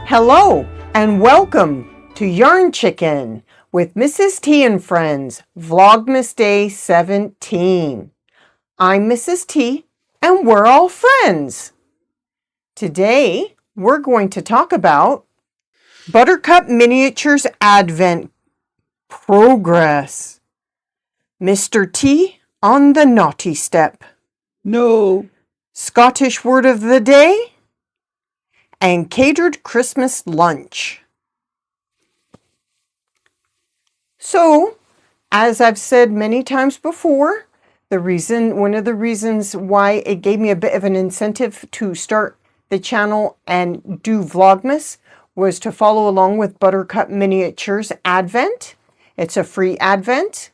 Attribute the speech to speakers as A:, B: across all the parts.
A: Hello and welcome to Yarn ChickHen with Mrs. T and Friends, Vlogmas Day 17. I'm Mrs. T and we're all friends. Today we're going to talk about Buttercup Miniatures Advent Progress. Mr. T on the naughty step.
B: No.
A: Scottish word of the day. And catered Christmas lunch. So, as I've said many times before, one of the reasons why it gave me a bit of an incentive to start the channel and do Vlogmas was to follow along with Buttercup Miniatures Advent. It's a free Advent,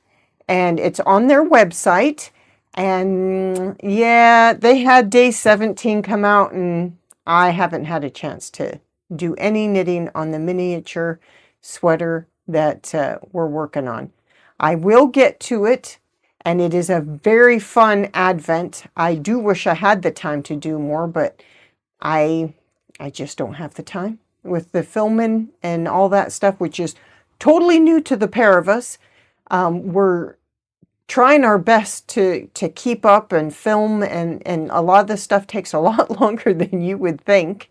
A: and it's on their website. And yeah, they had day 17 come out, and I haven't had a chance to do any knitting on the miniature sweater that we're working on. I will get to it, and it is a very fun Advent. I do wish I had the time to do more, but I just don't have the time with the filming and all that stuff, which is totally new to the pair of us. We're trying our best to keep up and film, and a lot of this stuff takes a lot longer than you would think.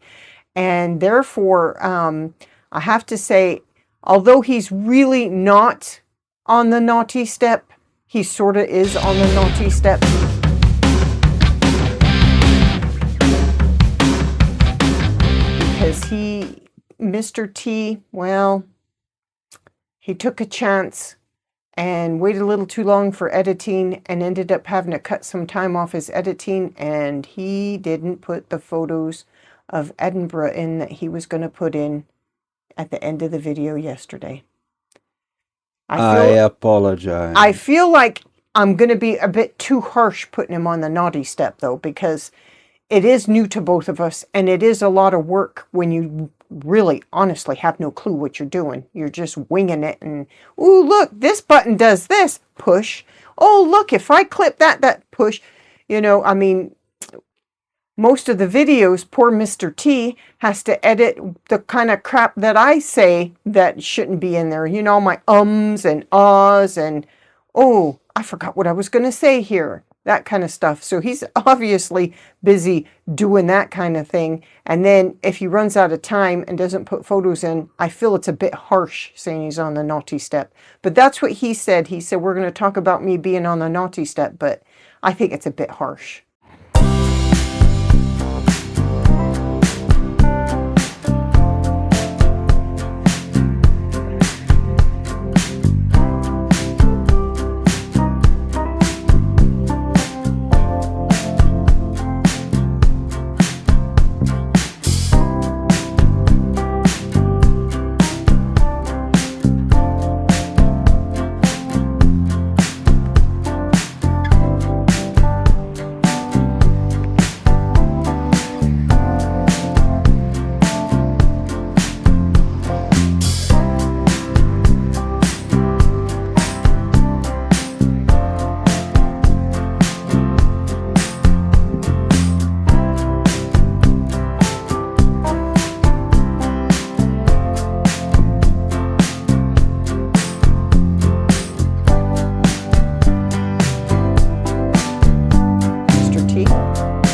A: And therefore, I have to say, although he's really not on the naughty step, he sort of is on the naughty step. Because Mr. T, well, he took a chance and waited a little too long for editing and ended up having to cut some time off his editing, and he didn't put the photos of Edinburgh in that he was going to put in at the end of the video yesterday.
B: I apologize.
A: I feel like I'm going to be a bit too harsh putting him on the naughty step, though, because it is new to both of us, and it is a lot of work when you really honestly have no clue what you're doing. You're just winging it, and ooh, look, this button does this, push. Oh, look, if I clip that push. You know, I mean, most of the videos, poor Mr. T has to edit the kind of crap that I say that shouldn't be in there. You know, my ums and ahs and, oh, I forgot what I was going to say here. That kind of stuff. So he's obviously busy doing that kind of thing. And then if he runs out of time and doesn't put photos in, I feel it's a bit harsh saying he's on the naughty step. But that's what he said. He said, we're going to talk about me being on the naughty step, but I think it's a bit harsh.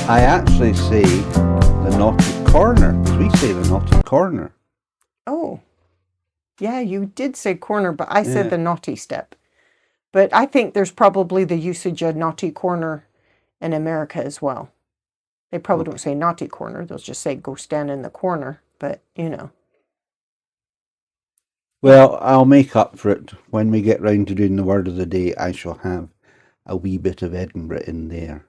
B: I actually say the knotted corner, because we say the knotted corner.
A: Oh, yeah, you did say corner, but I said the naughty step. But I think there's probably the usage of naughty corner in America as well. They probably don't say naughty corner. They'll just say go stand in the corner. But, you know.
B: Well, I'll make up for it. When we get round to doing the word of the day, I shall have a wee bit of Edinburgh in there.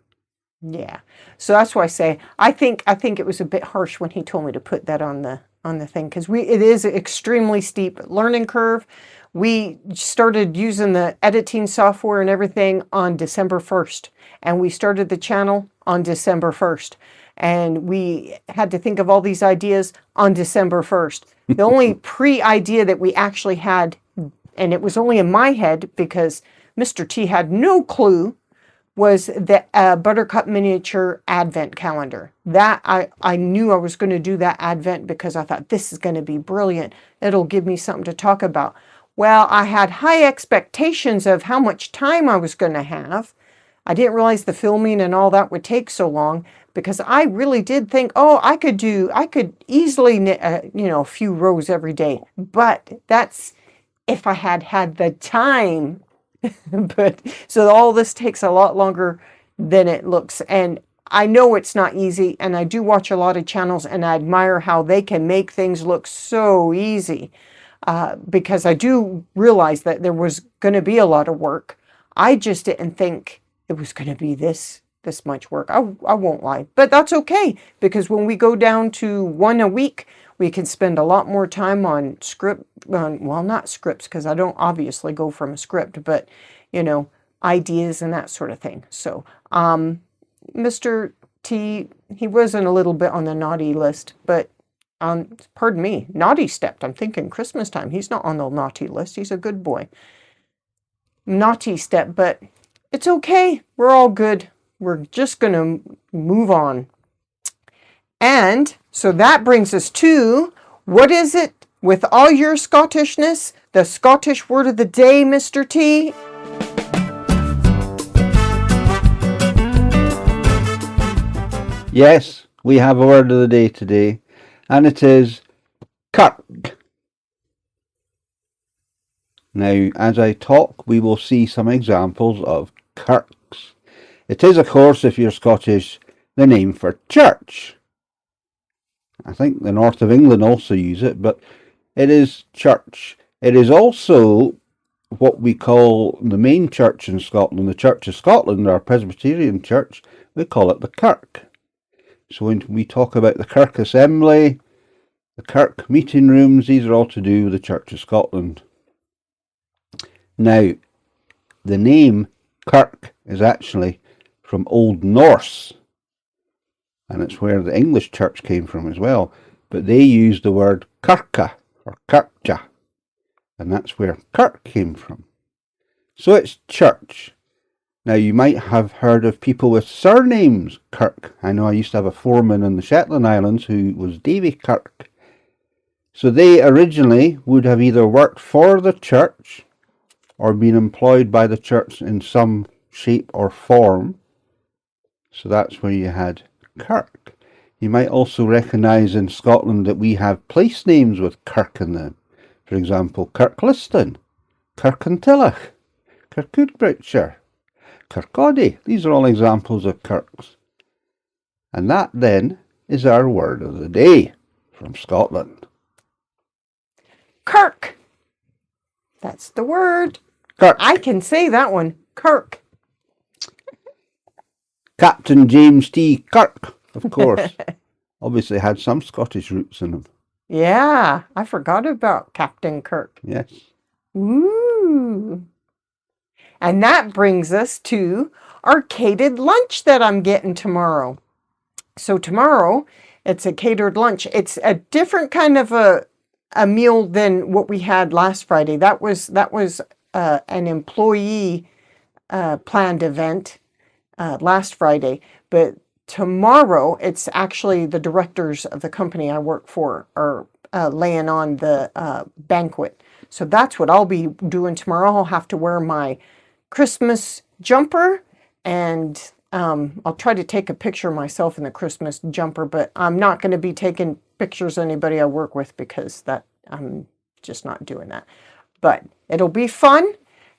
A: Yeah. So that's why I say I think it was a bit harsh when he told me to put that on the thing, because it is an extremely steep learning curve. We started using the editing software and everything on December 1st, and we started the channel on December 1st, and we had to think of all these ideas on December 1st. The only pre-idea that we actually had, and it was only in my head because Mr. T had no clue, was the Buttercup miniature advent calendar. That I knew I was going to do that advent because I thought this is going to be brilliant. It'll give me something to talk about. Well, I had high expectations of how much time I was going to have. I didn't realize the filming and all that would take so long, because I really did think, oh, I could easily knit a few rows every day. But that's if I had the time. But so all this takes a lot longer than it looks. And I know it's not easy, and I do watch a lot of channels, and I admire how they can make things look so easy, because I do realize that there was going to be a lot of work. I just didn't think it was going to be this much work. I won't lie, but that's okay, because when we go down to one a week, we can spend a lot more time on well, not scripts, because I don't obviously go from a script, but ideas and that sort of thing. So Mr. T, he wasn't a little bit on the naughty list, but pardon me, naughty stepped. I'm thinking Christmas time. He's not on the naughty list. He's a good boy. Naughty step, but it's okay. We're all good. We're just going to move on. And so that brings us to, what is it with all your Scottishness? The Scottish word of the day, Mr. T?
B: Yes, we have a word of the day today, and it is Kirk. Now, as I talk, we will see some examples of Kirks. It is, of course, if you're Scottish, the name for church. I think the north of England also use it, but it is church. It is also what we call the main church in Scotland, the Church of Scotland, our Presbyterian church. We call it the Kirk. So when we talk about the Kirk Assembly, the Kirk meeting rooms, these are all to do with the Church of Scotland. Now, the name Kirk is actually from Old Norse, and it's where the English church came from as well, but they used the word kirka or kirkja, and that's where Kirk came from. So it's church. Now, you might have heard of people with surnames Kirk. I know I used to have a foreman in the Shetland Islands who was Davy Kirk. So they originally would have either worked for the church or been employed by the church in some shape or form. So that's where you had Kirk. You might also recognise in Scotland that we have place names with Kirk in them. For example, Kirkliston, Kirkintilloch, Kirkcudbrightshire, Kirkcaldy. These are all examples of Kirks. And that then is our word of the day from Scotland.
A: Kirk. That's the word.
B: Kirk.
A: I can say that one. Kirk.
B: Captain James T. Kirk, of course. Obviously had some Scottish roots in him.
A: Yeah, I forgot about Captain Kirk.
B: Yes.
A: Ooh. And that brings us to our catered lunch that I'm getting tomorrow. So tomorrow, it's a catered lunch. It's a different kind of a meal than what we had last Friday. That was an employee planned event last Friday. But tomorrow, it's actually the directors of the company I work for are laying on the banquet. So that's what I'll be doing tomorrow. I'll have to wear my Christmas jumper, and I'll try to take a picture of myself in the Christmas jumper, but I'm not going to be taking pictures of anybody I work with, because that I'm just not doing that. But it'll be fun,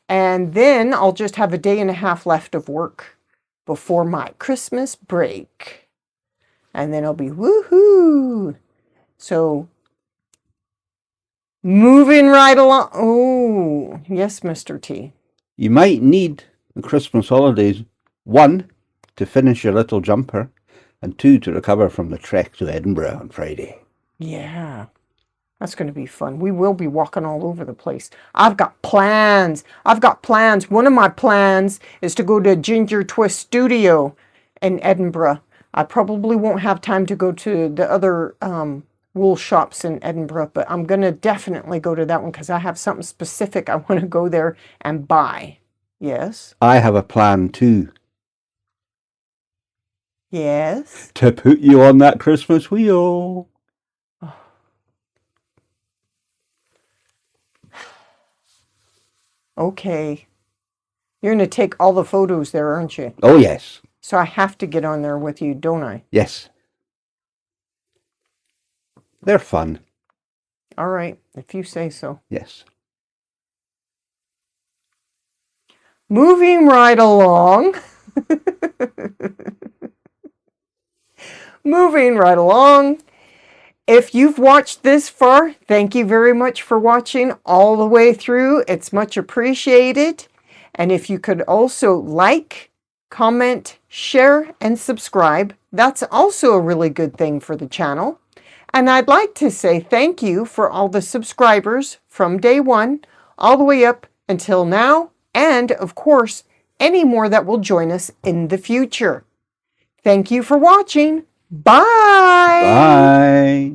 A: and then I'll just have a day and a half left of work before my Christmas break, and then I'll be woohoo. So moving right along. Oh yes, Mr. T.
B: You might need the Christmas holidays, 1, to finish your little jumper, and 2, to recover from the trek to Edinburgh on Friday.
A: Yeah, that's going to be fun. We will be walking all over the place. I've got plans. One of my plans is to go to Ginger Twist Studio in Edinburgh. I probably won't have time to go to the other wool shops in Edinburgh, but I'm going to definitely go to that one because I have something specific I want to go there and buy. Yes?
B: I have a plan too.
A: Yes.
B: to put you on that Christmas wheel.
A: Okay. You're going to take all the photos there, aren't you?
B: Oh, yes.
A: So I have to get on there with you, don't I?
B: Yes. They're fun.
A: All right, if you say so.
B: Yes.
A: Moving right along. Moving right along. If you've watched this far, thank you very much for watching all the way through. It's much appreciated. And if you could also like, comment, share, and subscribe, that's also a really good thing for the channel. And I'd like to say thank you for all the subscribers from day one all the way up until now, and of course, any more that will join us in the future. Thank you for watching. Bye!
B: Bye.